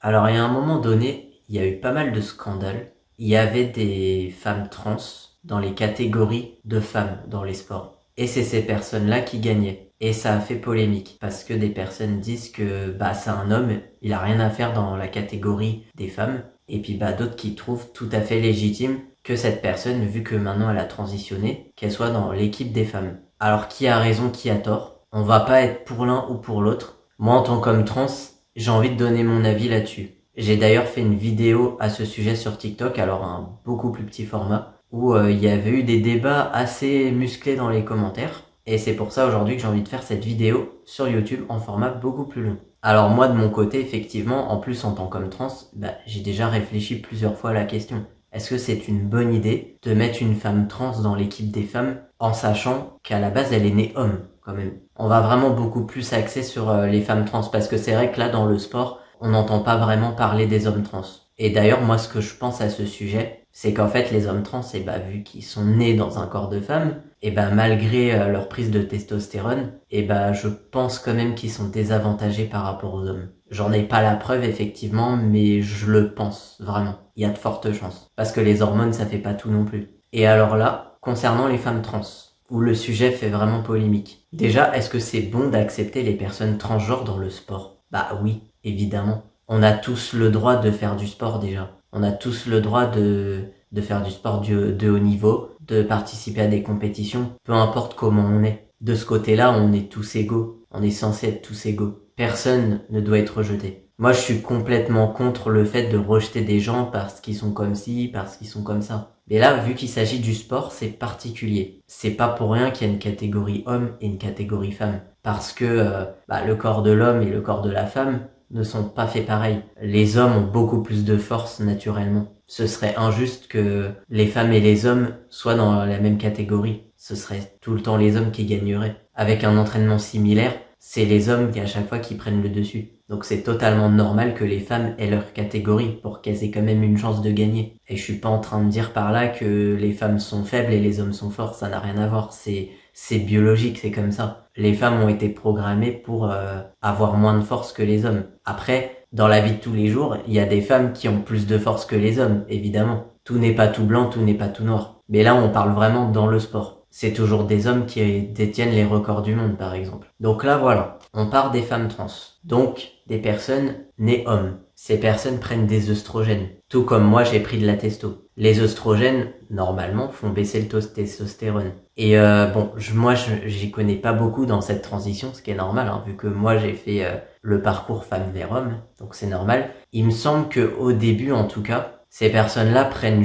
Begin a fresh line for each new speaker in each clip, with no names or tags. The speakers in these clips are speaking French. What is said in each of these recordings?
Alors, il y a un moment donné, il y a eu pas mal de scandales. Il y avait des femmes trans dans les catégories de femmes dans les sports. Et c'est ces personnes-là qui gagnaient. Et ça a fait polémique parce que des personnes disent que c'est un homme, il a rien à faire dans la catégorie des femmes. Et puis d'autres qui trouvent tout à fait légitime que cette personne, vu que maintenant elle a transitionné, qu'elle soit dans l'équipe des femmes. Alors qui a raison, qui a tort? On va pas être pour l'un ou pour l'autre. Moi, en tant qu'homme trans, j'ai envie de donner mon avis là-dessus. J'ai d'ailleurs fait une vidéo à ce sujet sur TikTok, alors un beaucoup plus petit format, où il y avait eu des débats assez musclés dans les commentaires. Et c'est pour ça aujourd'hui que j'ai envie de faire cette vidéo sur YouTube en format beaucoup plus long. Alors moi de mon côté, effectivement, en plus en tant qu'homme trans, j'ai déjà réfléchi plusieurs fois à la question. Est-ce que c'est une bonne idée de mettre une femme trans dans l'équipe des femmes en sachant qu'à la base elle est née homme quand même? On va vraiment beaucoup plus axer sur les femmes trans parce que c'est vrai que là dans le sport, on n'entend pas vraiment parler des hommes trans. Et d'ailleurs moi ce que je pense à ce sujet, c'est qu'en fait les hommes trans, vu qu'ils sont nés dans un corps de femme, malgré leur prise de testostérone, je pense quand même qu'ils sont désavantagés par rapport aux hommes. J'en ai pas la preuve effectivement, mais je le pense vraiment. Il y a de fortes chances. Parce que les hormones ça fait pas tout non plus. Et alors là, concernant les femmes trans, où le sujet fait vraiment polémique. Déjà, est-ce que c'est bon d'accepter les personnes transgenres dans le sport? Bah oui, évidemment. On a tous le droit de faire du sport déjà. On a tous le droit de faire du sport de haut niveau, de participer à des compétitions, peu importe comment on est. De ce côté-là, on est tous égaux. On est censé être tous égaux. Personne ne doit être rejeté. Moi, je suis complètement contre le fait de rejeter des gens parce qu'ils sont comme ci, parce qu'ils sont comme ça. Mais là, vu qu'il s'agit du sport, c'est particulier. C'est pas pour rien qu'il y a une catégorie homme et une catégorie femme. Parce que le corps de l'homme et le corps de la femme ne sont pas faits pareil. Les hommes ont beaucoup plus de force naturellement. Ce serait injuste que les femmes et les hommes soient dans la même catégorie. Ce serait tout le temps les hommes qui gagneraient. Avec un entraînement similaire, c'est les hommes qui à chaque fois qui prennent le dessus. Donc c'est totalement normal que les femmes aient leur catégorie pour qu'elles aient quand même une chance de gagner. Et je suis pas en train de dire par là que les femmes sont faibles et les hommes sont forts, ça n'a rien à voir. C'est biologique, c'est comme ça. Les femmes ont été programmées pour avoir moins de force que les hommes. Après, dans la vie de tous les jours, il y a des femmes qui ont plus de force que les hommes, évidemment. Tout n'est pas tout blanc, tout n'est pas tout noir. Mais là, on parle vraiment dans le sport. C'est toujours des hommes qui détiennent les records du monde, par exemple. Donc là, voilà. On part des femmes trans. Donc, des personnes nées hommes. Ces personnes prennent des œstrogènes. Tout comme moi, j'ai pris de la testo. Les œstrogènes, normalement, font baisser le taux de testostérone. Et moi, j'y connais pas beaucoup dans cette transition, ce qui est normal, vu que moi, j'ai fait le parcours femme vers homme. Donc c'est normal. Il me semble que au début, en tout cas, ces personnes-là prennent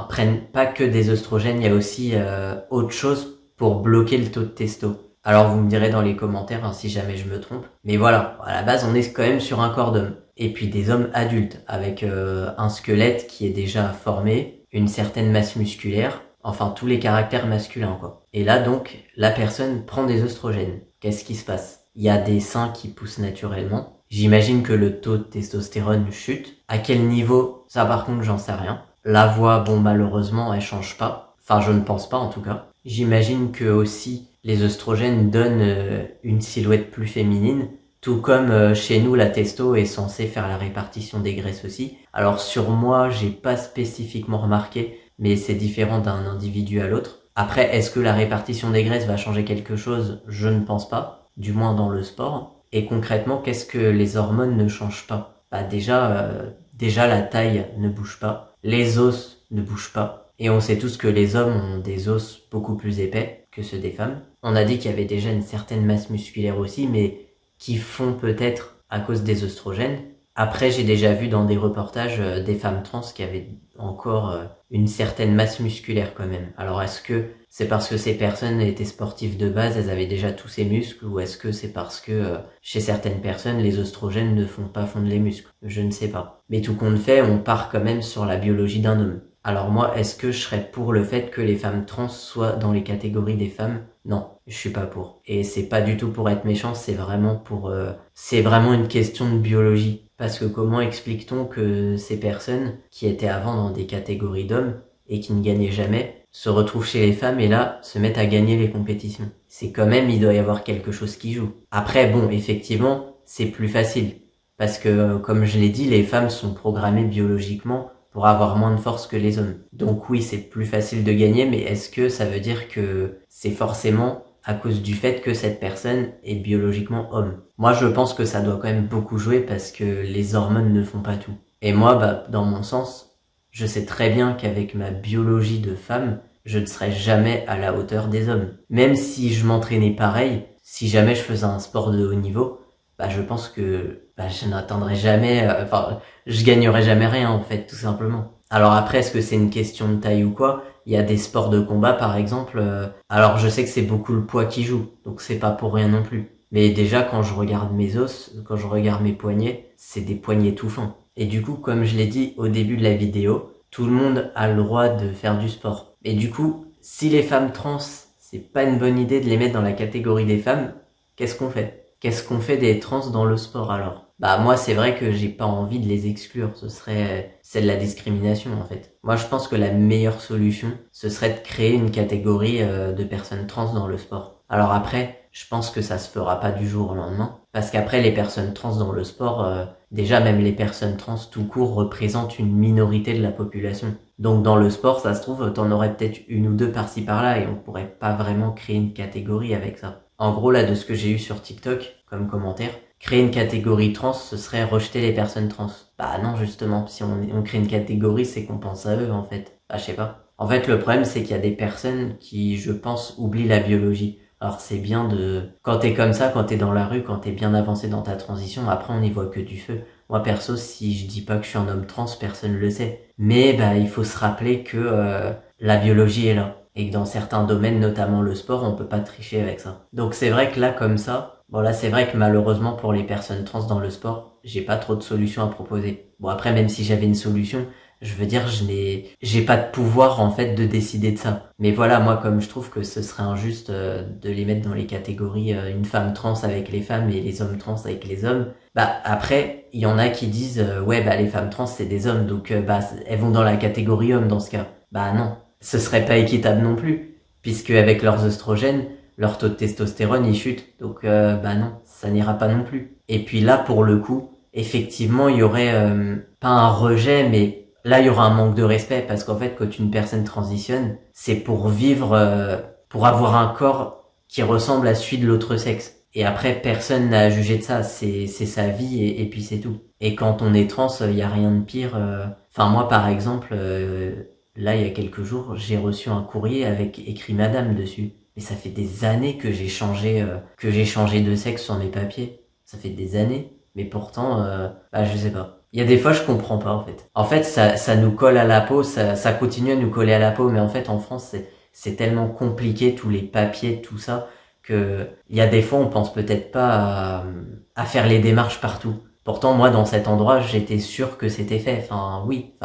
prennent pas que des œstrogènes, il y a aussi autre chose pour bloquer le taux de testo. Alors vous me direz dans les commentaires si jamais je me trompe. Mais voilà, à la base on est quand même sur un corps d'homme. Et puis des hommes adultes avec un squelette qui est déjà formé, une certaine masse musculaire, enfin tous les caractères masculins quoi. Et là donc la personne prend des œstrogènes. Qu'est-ce qui se passe? Il y a des seins qui poussent naturellement. J'imagine que le taux de testostérone chute. À quel niveau? Ça par contre j'en sais rien. La voix, malheureusement elle change pas. Enfin je ne pense pas en tout cas. J'imagine que aussi les œstrogènes donnent une silhouette plus féminine, tout comme chez nous la testo est censée faire la répartition des graisses aussi. Alors sur moi, j'ai pas spécifiquement remarqué, mais c'est différent d'un individu à l'autre. Après, est-ce que la répartition des graisses va changer quelque chose? Je ne pense pas, du moins dans le sport. Et concrètement, qu'est-ce que les hormones ne changent pas? Déjà la taille ne bouge pas, les os ne bougent pas. Et on sait tous que les hommes ont des os beaucoup plus épais que ceux des femmes. On a dit qu'il y avait déjà une certaine masse musculaire aussi, mais qui font peut-être à cause des œstrogènes. Après, j'ai déjà vu dans des reportages des femmes trans qui avaient encore une certaine masse musculaire quand même. Alors est-ce que c'est parce que ces personnes étaient sportives de base, elles avaient déjà tous ces muscles, ou est-ce que c'est parce que chez certaines personnes, les œstrogènes ne font pas fondre les muscles? Je ne sais pas. Mais tout compte fait, on part quand même sur la biologie d'un homme. Alors moi, est-ce que je serais pour le fait que les femmes trans soient dans les catégories des femmes? Non, je suis pas pour. Et c'est pas du tout pour être méchant, c'est vraiment une question de biologie. Parce que comment explique-t-on que ces personnes qui étaient avant dans des catégories d'hommes et qui ne gagnaient jamais se retrouvent chez les femmes et là se mettent à gagner les compétitions? C'est quand même, il doit y avoir quelque chose qui joue. Après, effectivement, c'est plus facile. Parce que, comme je l'ai dit, les femmes sont programmées biologiquement pour avoir moins de force que les hommes. Donc oui, c'est plus facile de gagner, mais est-ce que ça veut dire que c'est forcément à cause du fait que cette personne est biologiquement homme? Moi, je pense que ça doit quand même beaucoup jouer parce que les hormones ne font pas tout. Et moi, dans mon sens, je sais très bien qu'avec ma biologie de femme, je ne serais jamais à la hauteur des hommes. Même si je m'entraînais pareil, si jamais je faisais un sport de haut niveau, je pense que je n'atteindrai jamais, je gagnerai jamais rien en fait, tout simplement. Alors après, est-ce que c'est une question de taille ou quoi? Il y a des sports de combat par exemple, alors je sais que c'est beaucoup le poids qui joue, donc c'est pas pour rien non plus. Mais déjà quand je regarde mes os, quand je regarde mes poignets, c'est des poignets tout fins. Et du coup, comme je l'ai dit au début de la vidéo, tout le monde a le droit de faire du sport. Et du coup, si les femmes trans, c'est pas une bonne idée de les mettre dans la catégorie des femmes, qu'est-ce qu'on fait? Qu'est-ce qu'on fait des trans dans le sport alors? Moi c'est vrai que j'ai pas envie de les exclure, c'est de la discrimination en fait. Moi je pense que la meilleure solution, ce serait de créer une catégorie de personnes trans dans le sport. Alors après, je pense que ça se fera pas du jour au lendemain, parce qu'après les personnes trans dans le sport, déjà même les personnes trans tout court représentent une minorité de la population. Donc dans le sport, ça se trouve, t'en aurais peut-être une ou deux par-ci par-là et on pourrait pas vraiment créer une catégorie avec ça. En gros, là, de ce que j'ai eu sur TikTok, comme commentaire, créer une catégorie trans, ce serait rejeter les personnes trans. Bah non, justement, si on crée une catégorie, c'est qu'on pense à eux, en fait. Je sais pas. En fait, le problème, c'est qu'il y a des personnes qui, je pense, oublient la biologie. Alors c'est bien quand t'es comme ça, quand t'es dans la rue, quand t'es bien avancé dans ta transition, après on n'y voit que du feu. Moi perso, si je dis pas que je suis un homme trans, personne le sait. Mais il faut se rappeler que la biologie est là. Et que dans certains domaines, notamment le sport, on peut pas tricher avec ça. Donc c'est vrai que là, comme ça, là c'est vrai que malheureusement pour les personnes trans dans le sport, j'ai pas trop de solutions à proposer. Bon après, même si j'avais une solution, je veux dire, j'ai pas de pouvoir en fait de décider de ça. Mais voilà, moi comme je trouve que ce serait injuste de les mettre dans les catégories une femme trans avec les femmes et les hommes trans avec les hommes. Après, il y en a qui disent les femmes trans c'est des hommes, donc elles vont dans la catégorie homme dans ce cas. Non, ce serait pas équitable non plus, puisque avec leurs oestrogènes, leur taux de testostérone il chute. Donc non, ça n'ira pas non plus. Et puis là pour le coup, effectivement, il y aurait pas un rejet, mais là, il y aura un manque de respect parce qu'en fait, quand une personne transitionne, c'est pour vivre, pour avoir un corps qui ressemble à celui de l'autre sexe. Et après, personne n'a à juger de ça. C'est sa vie et puis c'est tout. Et quand on est trans, il y a rien de pire. Enfin, moi, par exemple, là, il y a quelques jours, j'ai reçu un courrier avec écrit Madame dessus. Mais ça fait des années que j'ai changé de sexe sur mes papiers. Ça fait des années. Mais pourtant, je sais pas. Il y a des fois, je comprends pas, en fait. En fait, ça nous colle à la peau, ça continue à nous coller à la peau, mais en fait, en France, c'est tellement compliqué, tous les papiers, tout ça, que il y a des fois, on pense peut-être pas à faire les démarches partout. Pourtant, moi, dans cet endroit, j'étais sûr que c'était fait. Oui,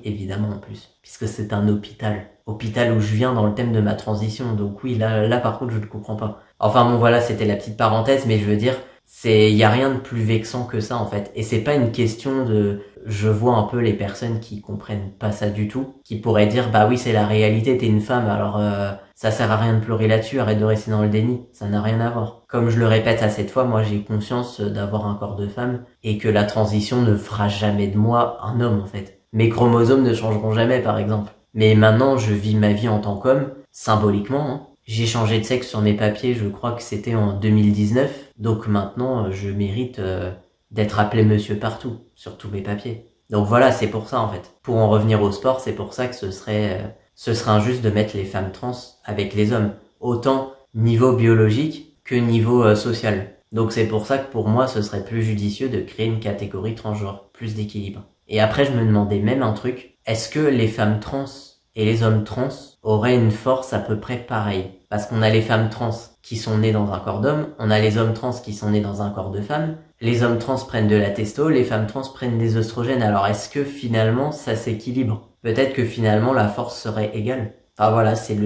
évidemment, en plus. Puisque c'est un hôpital. Hôpital où je viens dans le thème de ma transition. Donc oui, là, par contre, je ne comprends pas. Enfin bon, voilà, c'était la petite parenthèse, mais je veux dire, il y a rien de plus vexant que ça en fait, et c'est pas une question je vois un peu les personnes qui comprennent pas ça du tout, qui pourraient dire oui c'est la réalité, t'es une femme, alors ça sert à rien de pleurer là-dessus, arrête de rester dans le déni, ça n'a rien à voir. Comme je le répète à cette fois, moi j'ai conscience d'avoir un corps de femme et que la transition ne fera jamais de moi un homme en fait. Mes chromosomes ne changeront jamais par exemple, mais maintenant je vis ma vie en tant qu'homme, symboliquement, hein. J'ai changé de sexe sur mes papiers, je crois que c'était en 2019. Donc maintenant, je mérite d'être appelé monsieur partout, sur tous mes papiers. Donc voilà, c'est pour ça en fait. Pour en revenir au sport, c'est pour ça que ce serait injuste de mettre les femmes trans avec les hommes. Autant niveau biologique que niveau social. Donc c'est pour ça que pour moi, ce serait plus judicieux de créer une catégorie transgenre, plus d'équilibre. Et après, je me demandais même un truc. Est-ce que les femmes trans et les hommes trans auraient une force à peu près pareille? Parce qu'on a les femmes trans qui sont nées dans un corps d'homme, on a les hommes trans qui sont nés dans un corps de femme, les hommes trans prennent de la testo, les femmes trans prennent des oestrogènes. Alors est-ce que finalement ça s'équilibre? Peut-être que finalement la force serait égale. Enfin voilà, ce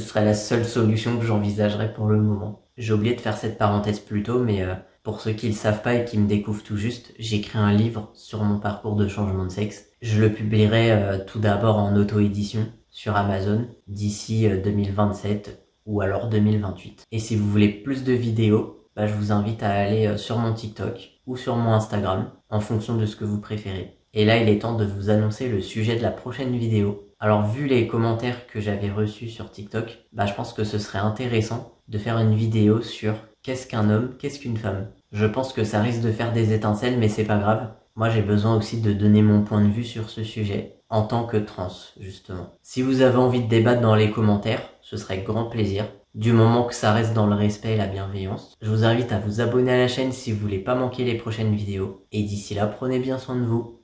serait la seule solution que j'envisagerais pour le moment. J'ai oublié de faire cette parenthèse plus tôt, mais pour ceux qui le savent pas et qui me découvrent tout juste, j'ai écrit un livre sur mon parcours de changement de sexe. Je le publierai tout d'abord en auto-édition sur Amazon d'ici 2027 ou alors 2028. Et si vous voulez plus de vidéos, je vous invite à aller sur mon TikTok ou sur mon Instagram, en fonction de ce que vous préférez. Et là, il est temps de vous annoncer le sujet de la prochaine vidéo. Alors, vu les commentaires que j'avais reçus sur TikTok, je pense que ce serait intéressant de faire une vidéo sur qu'est-ce qu'un homme, qu'est-ce qu'une femme. Je pense que ça risque de faire des étincelles, mais c'est pas grave. Moi, j'ai besoin aussi de donner mon point de vue sur ce sujet, en tant que trans, justement. Si vous avez envie de débattre dans les commentaires, ce serait avec grand plaisir, du moment que ça reste dans le respect et la bienveillance. Je vous invite à vous abonner à la chaîne si vous voulez pas manquer les prochaines vidéos. Et d'ici là, prenez bien soin de vous.